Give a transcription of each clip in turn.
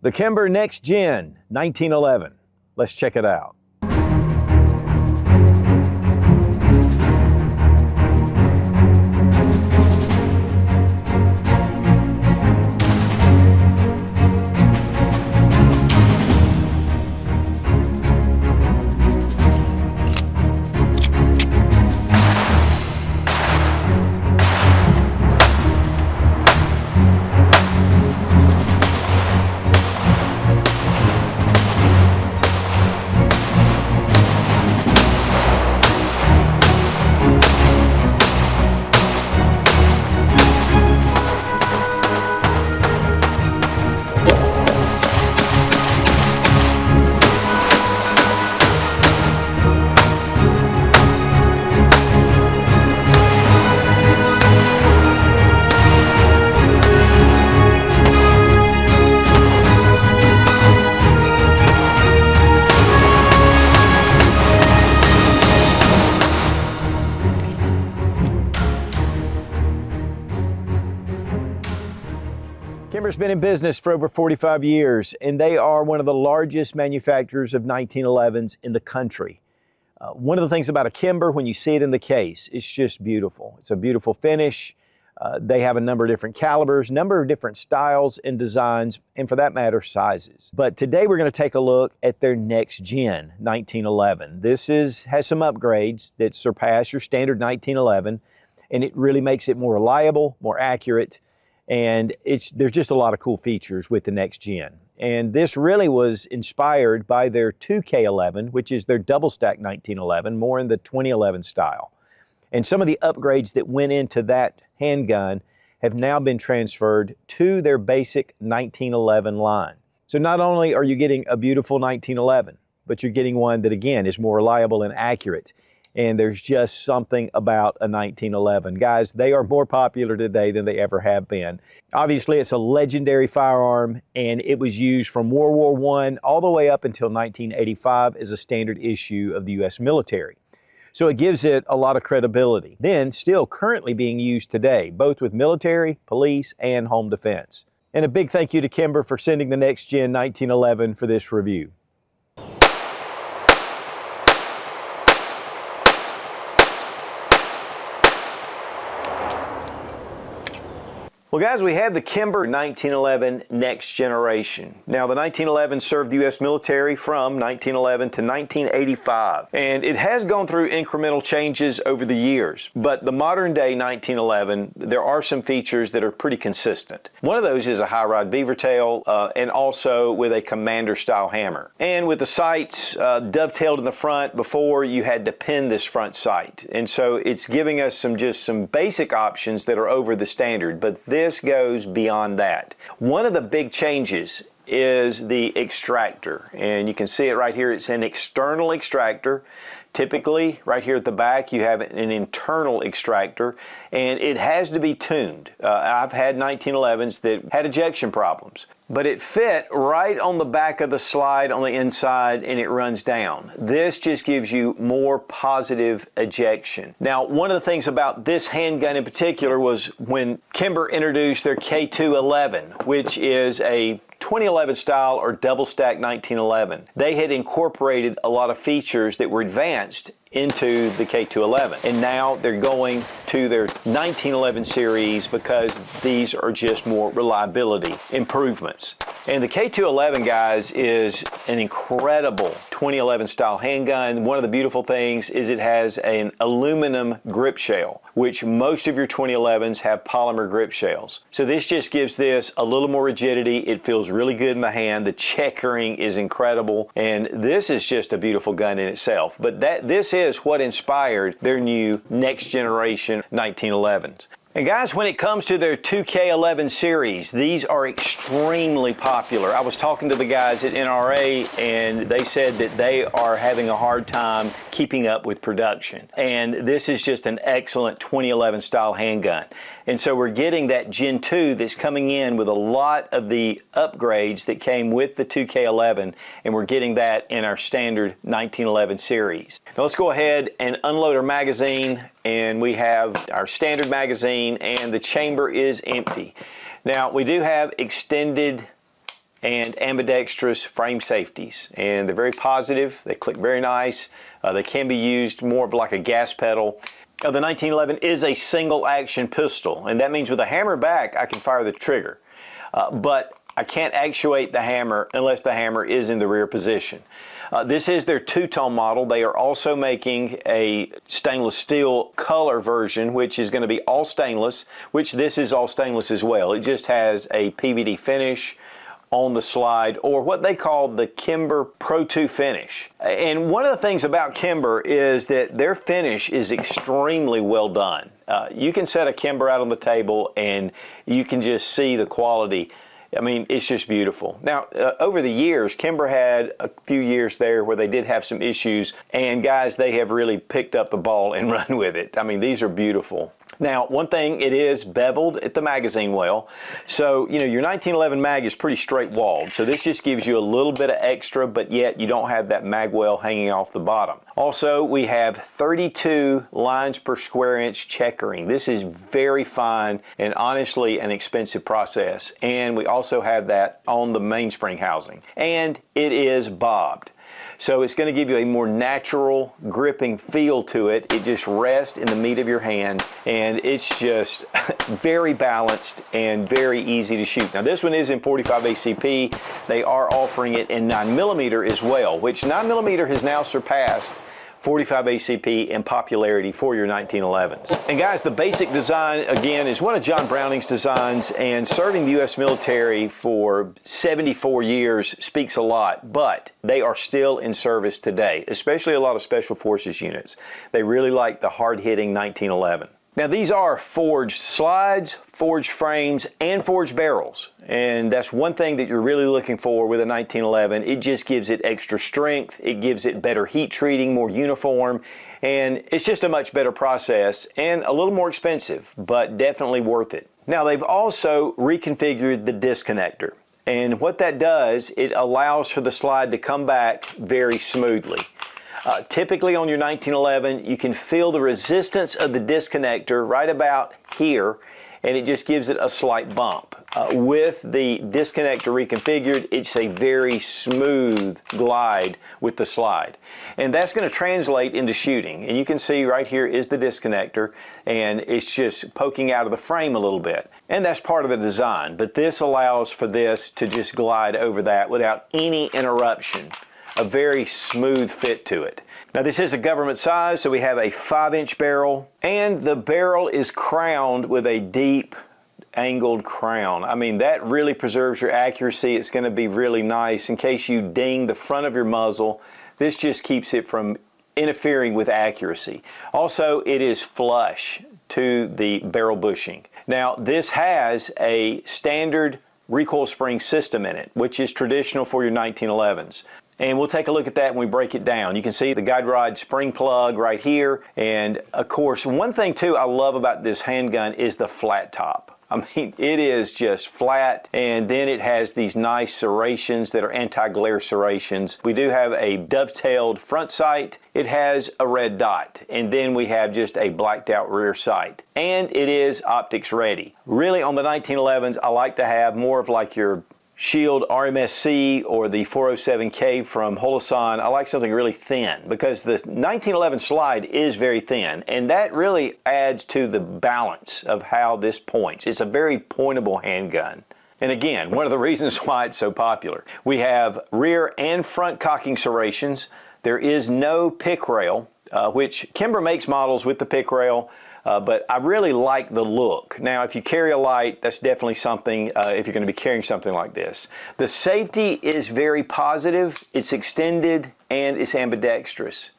The Kimber Next Gen 1911. Let's check it out. Kimber's been in business for over 45 years, and they are one of the largest manufacturers of 1911s in the country. One of the things about a Kimber, when you see it in the case, it's just beautiful. It's a beautiful finish. They have a number of different calibers, number of different styles and designs, and for that matter, sizes. But today we're going to take a look at their Next Gen 1911. This has some upgrades that surpass your standard 1911, and it really makes it more reliable, more accurate, and there's just a lot of cool features with the Next Gen. And this really was inspired by their 2K11, which is their double stack 1911, more in the 2011 style. And some of the upgrades that went into that handgun have now been transferred to their basic 1911 line. So not only are you getting a beautiful 1911, but you're getting one that, again, is more reliable and accurate. And there's just something about a 1911. Guys, they are more popular today than they ever have been. Obviously, it's a legendary firearm, and it was used from World War I all the way up until 1985 as a standard issue of the U.S. military. So it gives it a lot of credibility. Then, still currently being used today, both with military, police, and home defense. And a big thank you to Kimber for sending the Next Gen 1911 for this review. Well, guys, we have the Kimber 1911 Next Generation. Now, the 1911 served the U.S. military from 1911 to 1985, and it has gone through incremental changes over the years. But the modern day 1911, there are some features that are pretty consistent. One of those is a high rod beaver tail, and also with a commander style hammer. And with the sights dovetailed in the front, before you had to pin this front sight. And so it's giving us just some basic options that are over the standard. But this goes beyond that. One of the big changes is the extractor, and you can see it right here. It's an external extractor. Typically, right here at the back, you have an internal extractor, and it has to be tuned. I've had 1911s that had ejection problems, but it fit right on the back of the slide on the inside, and it runs down. This just gives you more positive ejection. Now, one of the things about this handgun in particular was when Kimber introduced their K211, which is a 2011 style or double stack 1911. They had incorporated a lot of features that were advanced into the K211, and now they're going to their 1911 series because these are just more reliability improvements. And the K211, guys, is an incredible 2011 style handgun. One of the beautiful things is it has an aluminum grip shell, which most of your 2011s have polymer grip shells. So this just gives this a little more rigidity. It feels really good in the hand. The checkering is incredible, and this is just a beautiful gun in itself. But this is what inspired their new next generation 1911s. And guys, when it comes to their 2K11 series, these are extremely popular. I was talking to the guys at NRA, and they said that they are having a hard time keeping up with production. And this is just an excellent 2011 style handgun. And so we're getting that Gen 2 that's coming in with a lot of the upgrades that came with the 2K11, and we're getting that in our standard 1911 series. Now let's go ahead and unload our magazine, and we have our standard magazine, and the chamber is empty. Now we do have extended and ambidextrous frame safeties, and they're very positive. They click very nice. They can be used more of like a gas pedal. The 1911 is a single action pistol, and that means with a hammer back I can fire the trigger, but I can't actuate the hammer unless the hammer is in the rear position. This is their two-tone model. They are also making a stainless steel color version, which is going to be all stainless, which this is all stainless as well. It just has a PVD finish on the slide, or what they call the Kimber Pro 2 finish. And one of the things about Kimber is that their finish is extremely well done. You can set a Kimber out on the table and you can just see the quality. I mean, it's just beautiful. Now, over the years, Kimber had a few years there where they did have some issues, and guys, they have really picked up the ball and run with it. I mean, these are beautiful. Now, one thing, it is beveled at the magazine well. So, you know, your 1911 mag is pretty straight walled. So this just gives you a little bit of extra, but yet you don't have that mag well hanging off the bottom. Also, we have 32 lines per square inch checkering. This is very fine and honestly an expensive process. And we also have that on the mainspring housing. And it is bobbed. So it's going to give you a more natural gripping feel to it. It just rests in the meat of your hand, and it's just very balanced and very easy to shoot. Now this one is in 45 ACP. They are offering it in 9mm as well, which 9mm has now surpassed 45 ACP in popularity for your 1911s. And guys, the basic design, again, is one of John Browning's designs, and serving the U.S. military for 74 years speaks a lot, but they are still in service today, especially a lot of Special Forces units. They really like the hard-hitting 1911. Now these are forged slides, forged frames, and forged barrels. And that's one thing that you're really looking for with a 1911. It just gives it extra strength, it gives it better heat treating, more uniform, and it's just a much better process and a little more expensive, but definitely worth it. Now they've also reconfigured the disconnector. And what that does, it allows for the slide to come back very smoothly. Typically on your 1911, you can feel the resistance of the disconnector right about here, and it just gives it a slight bump. With the disconnector reconfigured, it's a very smooth glide with the slide. And that's going to translate into shooting. And you can see right here is the disconnector, and it's just poking out of the frame a little bit. And that's part of the design, but this allows for this to just glide over that without any interruption. A very smooth fit to it. Now this is a government size, so we have a 5-inch barrel, and the barrel is crowned with a deep angled crown. I mean, that really preserves your accuracy. It's going to be really nice in case you ding the front of your muzzle. This just keeps it from interfering with accuracy. Also, it is flush to the barrel bushing. Now this has a standard recoil spring system in it, which is traditional for your 1911s. And we'll take a look at that when we break it down. You can see the guide rod spring plug right here. And of course, one thing too I love about this handgun is the flat top. I mean, it is just flat, and then it has these nice serrations that are anti-glare serrations. We do have a dovetailed front sight. It has a red dot, and then we have just a blacked out rear sight. And it is optics ready. Really, on the 1911s, I like to have more of like your Shield RMSC or the 407K from Holosun. I like something really thin because the 1911 slide is very thin, and that really adds to the balance of how this points. It's a very pointable handgun. And again, one of the reasons why it's so popular. We have rear and front cocking serrations. There is no pick rail, which Kimber makes models with the pick rail. But I really like the look. Now, if you carry a light, that's definitely something if you're going to be carrying something like this. The safety is very positive, it's extended, and it's ambidextrous.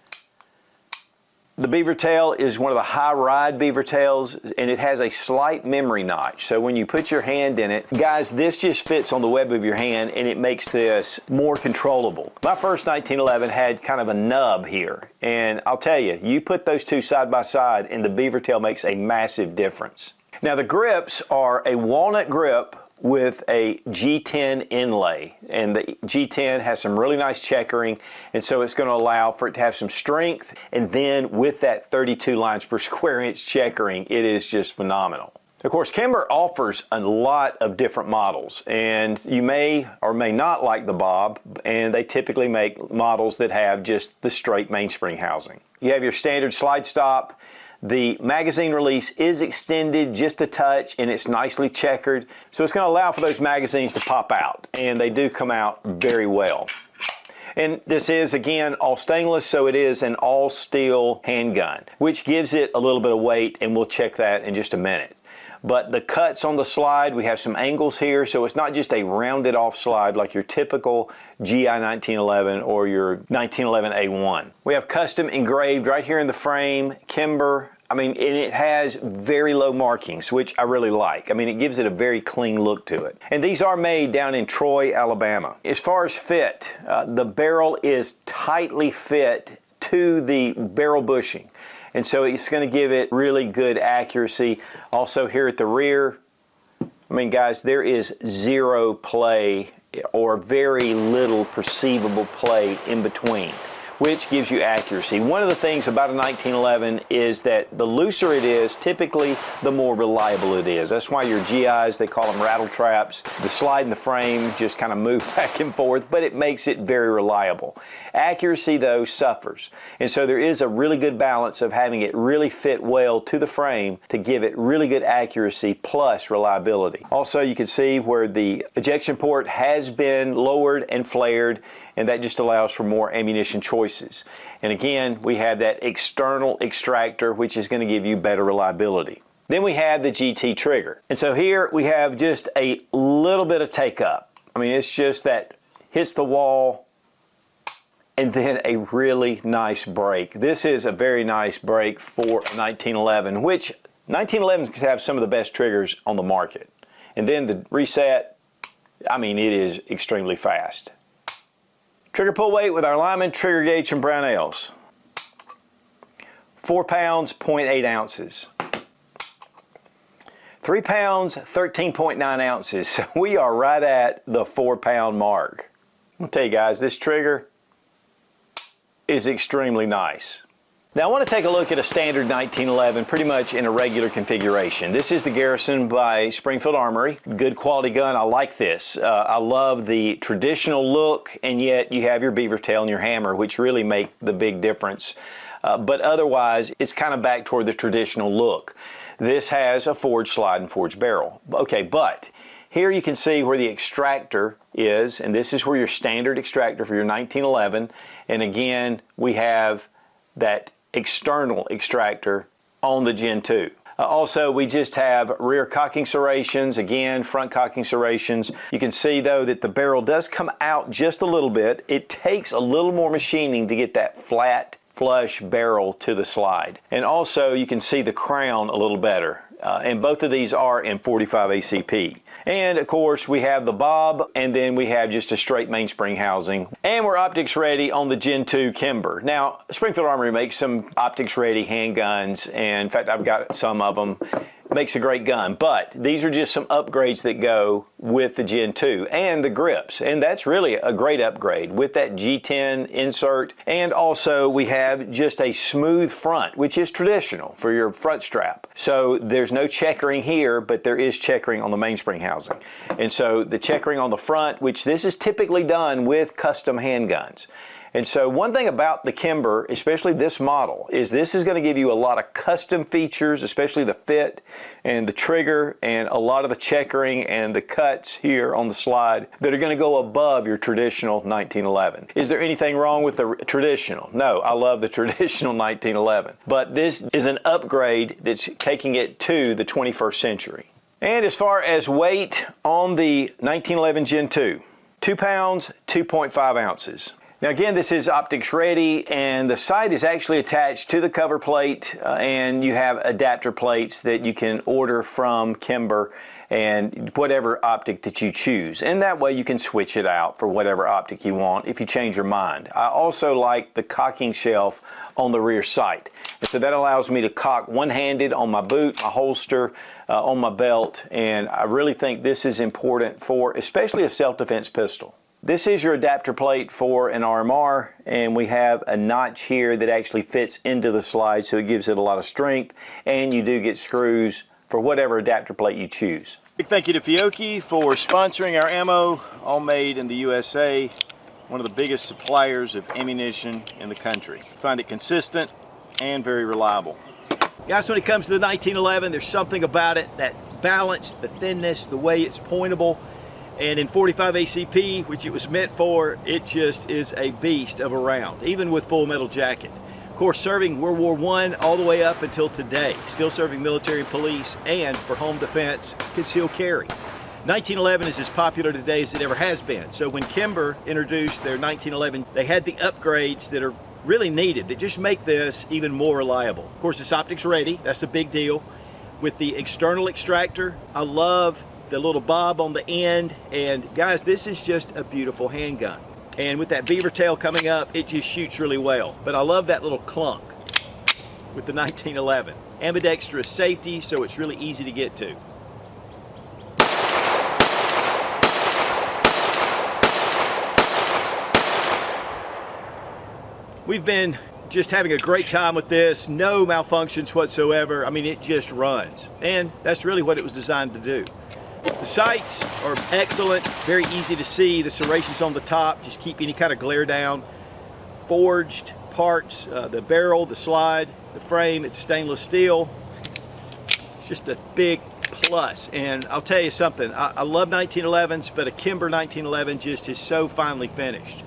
The beaver tail is one of the high ride beaver tails, and it has a slight memory notch. So when you put your hand in it, guys, this just fits on the web of your hand, and it makes this more controllable. My first 1911 had kind of a nub here, and I'll tell you, you put those two side by side, and the beaver tail makes a massive difference. Now the grips are a walnut grip with a G10 inlay, and the G10 has some really nice checkering, and so it's going to allow for it to have some strength, and then with that 32 lines per square inch checkering, it is just phenomenal. Of course, Kimber offers a lot of different models, and you may or may not like the bob, and they typically make models that have just the straight mainspring housing. You have your standard slide stop. The magazine release is extended just a touch, and it's nicely checkered, so it's going to allow for those magazines to pop out, and they do come out very well. And this is, again, all stainless, so it is an all steel handgun, which gives it a little bit of weight, and we'll check that in just a minute. But the cuts on the slide, we have some angles here, so it's not just a rounded off slide like your typical GI 1911 or your 1911 A1. We have custom engraved right here in the frame, Kimber. I mean, and it has very low markings, which I really like. I mean, it gives it a very clean look to it. And these are made down in Troy, Alabama. As far as fit, the barrel is tightly fit to the barrel bushing. And so it's going to give it really good accuracy. Also here at the rear, I mean, guys, there is zero play or very little perceivable play in between, which gives you accuracy. One of the things about a 1911 is that the looser it is, typically the more reliable it is. That's why your GIs, they call them rattle traps. The slide in the frame just kind of move back and forth, but it makes it very reliable. Accuracy, though, suffers. And so there is a really good balance of having it really fit well to the frame to give it really good accuracy plus reliability. Also, you can see where the ejection port has been lowered and flared, and that just allows for more ammunition choices. And again, we have that external extractor, which is going to give you better reliability. Then we have the GT trigger. And so here we have just a little bit of take up. I mean, it's just that hits the wall and then a really nice break. This is a very nice break for a 1911, which 1911s have some of the best triggers on the market. And then the reset, I mean, it is extremely fast. Trigger pull weight with our Lyman trigger gauge from Brownells. 4 pounds, 0.8 ounces. 3 pounds, 13.9 ounces. So we are right at the 4 pound mark. I'll tell you guys, this trigger is extremely nice. Now I want to take a look at a standard 1911 pretty much in a regular configuration. This is the Garrison by Springfield Armory. Good quality gun. I like this. I love the traditional look, and yet you have your beaver tail and your hammer, which really make the big difference. But otherwise, it's kind of back toward the traditional look. This has a forged slide and forged barrel. Okay, but here you can see where the extractor is, and this is where your standard extractor for your 1911. And again, we have that external extractor on the Gen 2. Also, we just have rear cocking serrations, again, front cocking serrations. You can see, though, that the barrel does come out just a little bit. It takes a little more machining to get that flat, flush barrel to the slide. And also, you can see the crown a little better. And both of these are in 45 ACP. And of course we have the bob, and then we have just a straight mainspring housing. And we're optics ready on the Gen 2 Kimber. Now, Springfield Armory makes some optics ready handguns, and in fact I've got some of them. Makes a great gun, but these are just some upgrades that go with the Gen 2 and the grips, and that's really a great upgrade with that G10 insert. And also we have just a smooth front, which is traditional for your front strap. So there's no checkering here, but there is checkering on the mainspring housing. And so the checkering on the front, which this is typically done with custom handguns. And so one thing about the Kimber, especially this model, is this is going to give you a lot of custom features, especially the fit and the trigger and a lot of the checkering and the cuts here on the slide that are going to go above your traditional 1911. Is there anything wrong with the traditional? No, I love the traditional 1911. But this is an upgrade that's taking it to the 21st century. And as far as weight on the 1911 Gen 2, 2 pounds, 2.5 ounces. Now again, this is optics ready, and the sight is actually attached to the cover plate, and you have adapter plates that you can order from Kimber and whatever optic that you choose. And that way you can switch it out for whatever optic you want if you change your mind. I also like the cocking shelf on the rear sight. And so that allows me to cock one-handed on my boot, my holster, on my belt, and I really think this is important for especially a self-defense pistol. This is your adapter plate for an RMR, and we have a notch here that actually fits into the slide, so it gives it a lot of strength, and you do get screws for whatever adapter plate you choose. Big thank you to Fiocchi for sponsoring our ammo, all made in the USA, one of the biggest suppliers of ammunition in the country. Find it consistent and very reliable. Guys, when it comes to the 1911, there's something about it, that balance, the thinness, the way it's pointable. And in 45 ACP, which it was meant for, it just is a beast of a round, even with full metal jacket. Of course, serving World War I all the way up until today, still serving military and police, and for home defense, concealed carry. 1911 is as popular today as it ever has been. So when Kimber introduced their 1911, they had the upgrades that are really needed, that just make this even more reliable. Of course, it's optics ready, that's a big deal. With the external extractor, I love the little bob on the end, and guys, this is just a beautiful handgun. And with that beaver tail coming up, it just shoots really well. But I love that little clunk with the 1911. Ambidextrous safety, so it's really easy to get to. We've been just having a great time with this, no malfunctions whatsoever. I mean, it just runs. And that's really what it was designed to do. The sights are excellent, very easy to see. The serrations on the top just keep any kind of glare down. Forged parts, the barrel, the slide, the frame, it's stainless steel. It's just a big plus. And I'll tell you something, I love 1911s, but a Kimber 1911 just is so finely finished.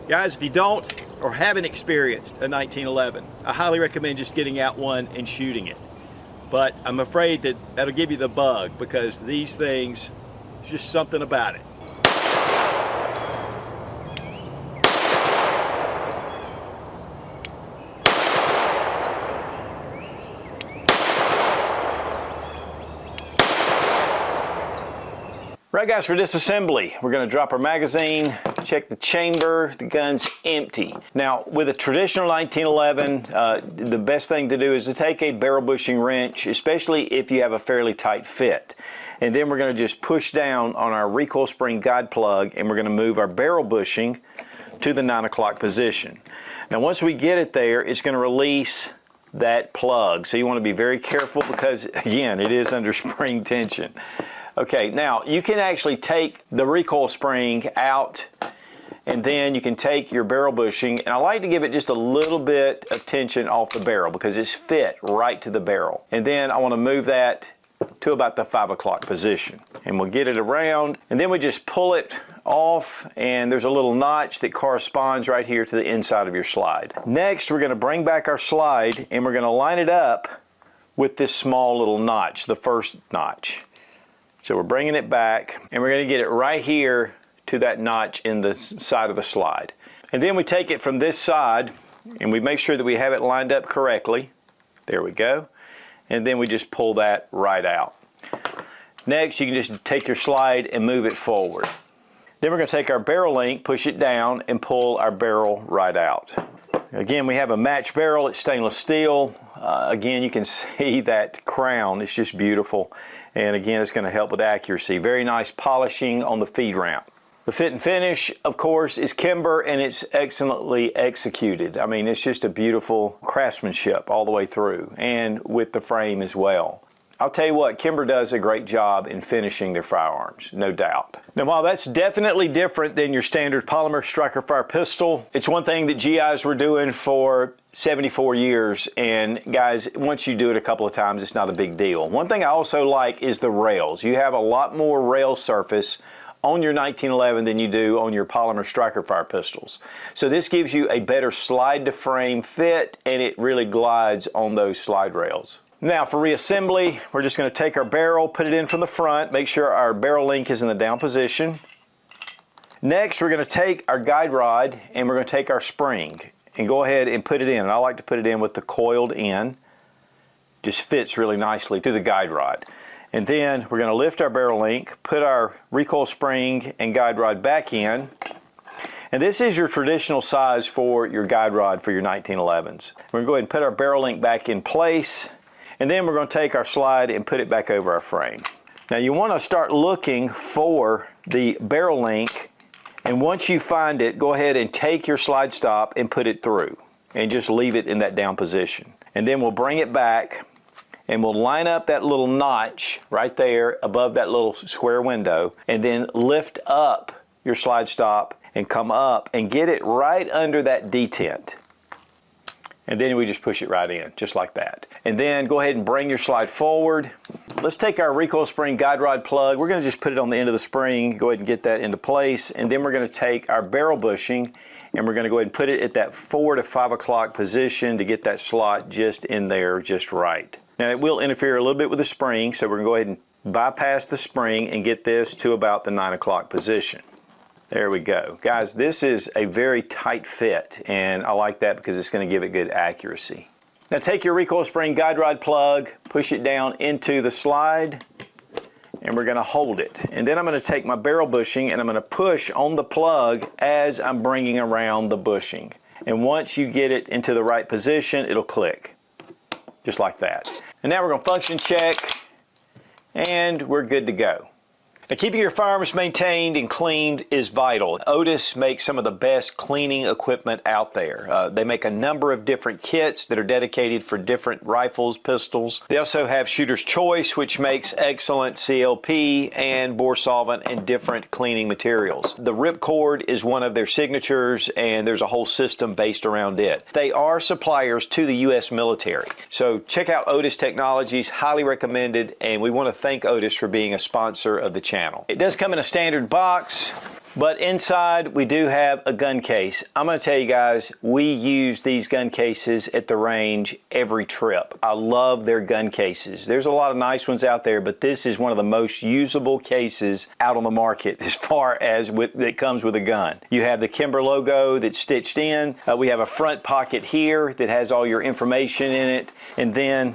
Guys, if you don't or haven't experienced a 1911, I highly recommend just getting out one and shooting it. But I'm afraid that that'll give you the bug, because these things, there's just something about it. Right, guys, for disassembly, we're going to drop our magazine, check the chamber, the gun's empty. Now, with a traditional 1911, the best thing to do is to take a barrel bushing wrench, especially if you have a fairly tight fit. And then we're going to just push down on our recoil spring guide plug, and we're going to move our barrel bushing to the 9 o'clock position. Now, once we get it there, it's going to release that plug. So you want to be very careful, because, again, it is under spring tension. Okay, now you can actually take the recoil spring out, and then you can take your barrel bushing, and I like to give it just a little bit of tension off the barrel because it's fit right to the barrel. And then I want to move that to about the 5 o'clock position. And we'll get it around, and then we just pull it off, and there's a little notch that corresponds right here to the inside of your slide. Next, we're going to bring back our slide, and we're going to line it up with this small little notch, the first notch. So we're bringing it back, and we're going to get it right here to that notch in the side of the slide. And then we take it from this side, and we make sure that we have it lined up correctly. There we go. And then we just pull that right out. Next, you can just take your slide and move it forward. Then we're going to take our barrel link, push it down, and pull our barrel right out. Again, we have a matched barrel. It's stainless steel. Again, you can see that crown. It's just beautiful. And again, it's going to help with accuracy. Very nice polishing on the feed ramp. The fit and finish, of course, is Kimber, and it's excellently executed. I mean, it's just a beautiful craftsmanship all the way through, and with the frame as well. I'll tell you what, Kimber does a great job in finishing their firearms, no doubt. Now, while that's definitely different than your standard polymer striker fire pistol, it's one thing that GIs were doing for 74 years, and guys, once you do it a couple of times, it's not a big deal. One thing I also like is the rails. You have a lot more rail surface on your 1911 than you do on your polymer striker fire pistols. So this gives you a better slide to frame fit, and it really glides on those slide rails. Now for reassembly, we're just going to take our barrel, put it in from the front, make sure our barrel link is in the down position. Next, we're going to take our guide rod, and we're going to take our spring and go ahead and put it in. And I like to put it in with the coiled end. Just fits really nicely to the guide rod. And then we're going to lift our barrel link, put our recoil spring and guide rod back in. And this is your traditional size for your guide rod for your 1911s. We're going to go ahead and put our barrel link back in place. And then we're going to take our slide and put it back over our frame. Now you want to start looking for the barrel link, and once you find it, go ahead and take your slide stop and put it through and just leave it in that down position. And then we'll bring it back and we'll line up that little notch right there above that little square window, and then lift up your slide stop and come up and get it right under that detent. And then we just push it right in, just like that. And then go ahead and bring your slide forward. Let's take our recoil spring guide rod plug. We're gonna just put it on the end of the spring, go ahead and get that into place. And then we're gonna take our barrel bushing and we're gonna go ahead and put it at that 4 to 5 o'clock position to get that slot just in there, just right. Now it will interfere a little bit with the spring, so we're gonna go ahead and bypass the spring and get this to about the 9 o'clock position. There we go. Guys, this is a very tight fit, and I like that because it's going to give it good accuracy. Now take your recoil spring guide rod plug, push it down into the slide, and we're going to hold it. And then I'm going to take my barrel bushing and I'm going to push on the plug as I'm bringing around the bushing. And once you get it into the right position, it'll click, just like that. And now we're going to function check, and we're good to go. Now, keeping your firearms maintained and cleaned is vital. Otis makes some of the best cleaning equipment out there. They make a number of different kits that are dedicated for different rifles, pistols. They also have Shooter's Choice, which makes excellent CLP and bore solvent and different cleaning materials. The Ripcord is one of their signatures, and there's a whole system based around it. They are suppliers to the U.S. military. So check out Otis Technologies, highly recommended, and we want to thank Otis for being a sponsor of the channel. It does come in a standard box, but inside we do have a gun case. I'm going to tell you guys, we use these gun cases at the range every trip. I love their gun cases. There's a lot of nice ones out there, but this is one of the most usable cases out on the market as far as that comes with a gun. You have the Kimber logo that's stitched in. We have a front pocket here that has all your information in it, and then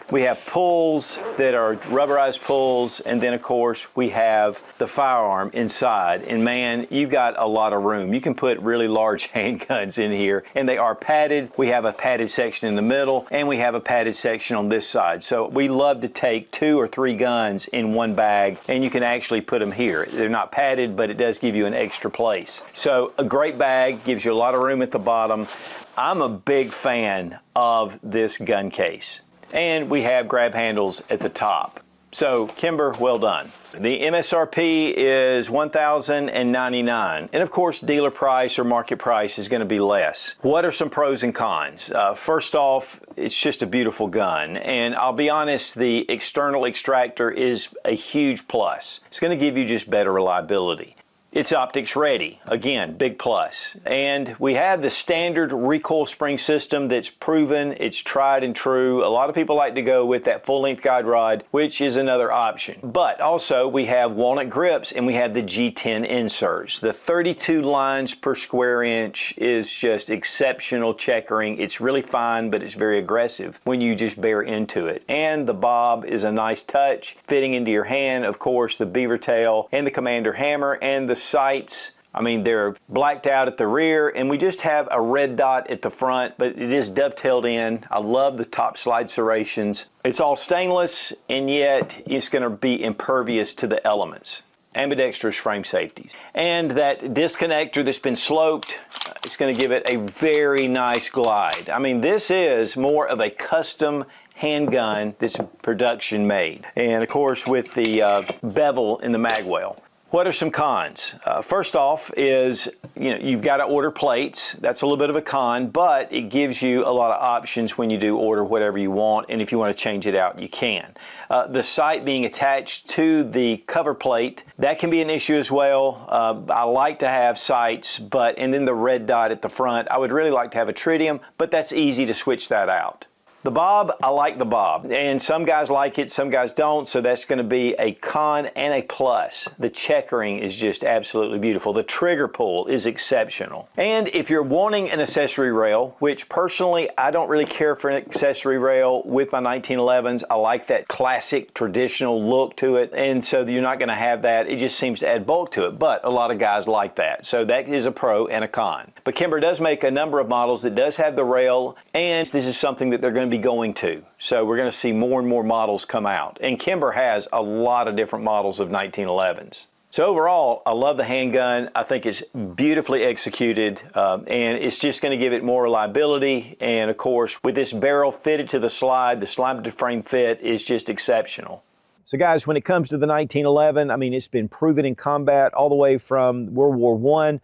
we have pulls that are rubberized pulls, and then of course we have the firearm inside. And man, you've got a lot of room. You can put really large handguns in here, and they are padded. We have a padded section in the middle, and we have a padded section on this side. So we love to take 2 or 3 guns in one bag, and you can actually put them here. They're not padded, but it does give you an extra place. So a great bag, gives you a lot of room at the bottom. I'm a big fan of this gun case. And we have grab handles at the top. So Kimber, well done. The MSRP is $1,099, and of course dealer price or market price is going to be less. What are some pros and cons? First off, it's just a beautiful gun, and I'll be honest, the external extractor is a huge plus. It's going to give you just better reliability. It's optics ready, again, big plus. And we have the standard recoil spring system that's proven, it's tried and true. A lot of people like to go with that full-length guide rod, which is another option. But also we have walnut grips, and we have the G10 inserts. The 32 lines per square inch is just exceptional checkering. It's really fine, but it's very aggressive when you just bear into it. And the bob is a nice touch, fitting into your hand. Of course, the beaver tail and the commander hammer and the sights, I mean, they're blacked out at the rear, and we just have a red dot at the front, but it is dovetailed in. I love the top slide serrations. It's all stainless, and yet it's going to be impervious to the elements. Ambidextrous frame safeties. And that disconnector that's been sloped, it's going to give it a very nice glide. I mean, this is more of a custom handgun that's production made. And of course with the bevel in the magwell. What are some cons? First off is, you've got to order plates. That's a little bit of a con, but it gives you a lot of options when you do order whatever you want, and if you want to change it out, you can. The sight being attached to the cover plate, that can be an issue as well. I like to have sights, and then the red dot at the front, I would really like to have a tritium, but that's easy to switch that out. The bob, I like the bob, and some guys like it, some guys don't, so that's going to be a con and a plus. The checkering is just absolutely beautiful. The trigger pull is exceptional. And if you're wanting an accessory rail, which personally I don't really care for an accessory rail with my 1911s, I like that classic traditional look to it, and so you're not going to have that. It just seems to add bulk to it, but a lot of guys like that. So that is a pro and a con. But Kimber does make a number of models that does have the rail, and this is something that they're going to be be going to. So we're going to see more and more models come out. And Kimber has a lot of different models of 1911s. So overall, I love the handgun. I think it's beautifully executed, and it's just going to give it more reliability. And of course, with this barrel fitted to the slide to frame fit is just exceptional. So guys, when it comes to the 1911, I mean, it's been proven in combat all the way from World War I,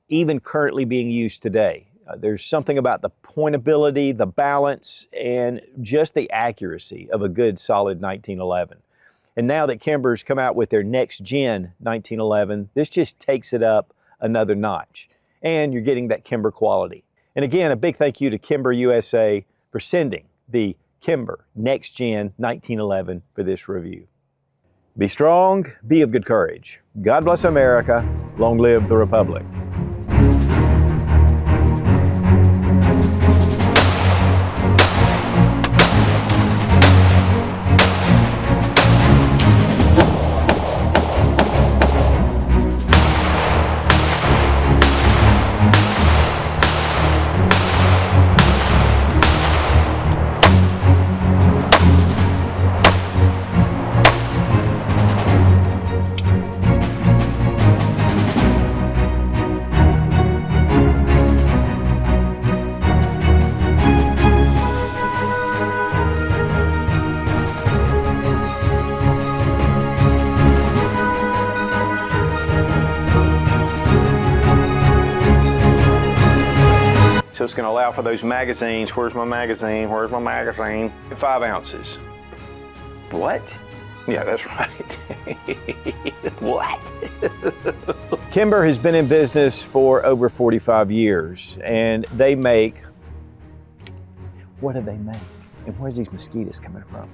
even currently being used today. There's something about the pointability, the balance, and just the accuracy of a good solid 1911. And now that Kimber's come out with their Next Gen 1911, this just takes it up another notch. And you're getting that Kimber quality. And again, a big thank you to Kimber USA for sending the Kimber Next Gen 1911 for this review. Be strong, be of good courage. God bless America. Long live the Republic. So it's going to allow for those magazines. Where's my magazine? Where's my magazine? 5 ounces. What? Yeah, that's right. What? Kimber has been in business for over 45 years, and they make, what do they make? And where's these mosquitoes coming from?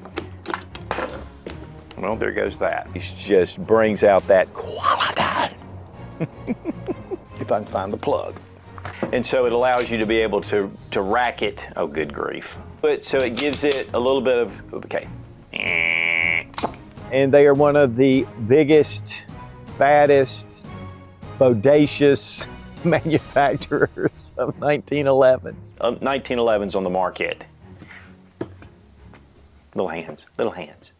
Well, there goes that. It just brings out that quality. If I can find the plug. And so it allows you to be able to rack it. Oh, good grief. But so it gives it a little bit of, okay. And they are one of the biggest, baddest, bodacious manufacturers of 1911s. 1911s on the market. Little hands, little hands.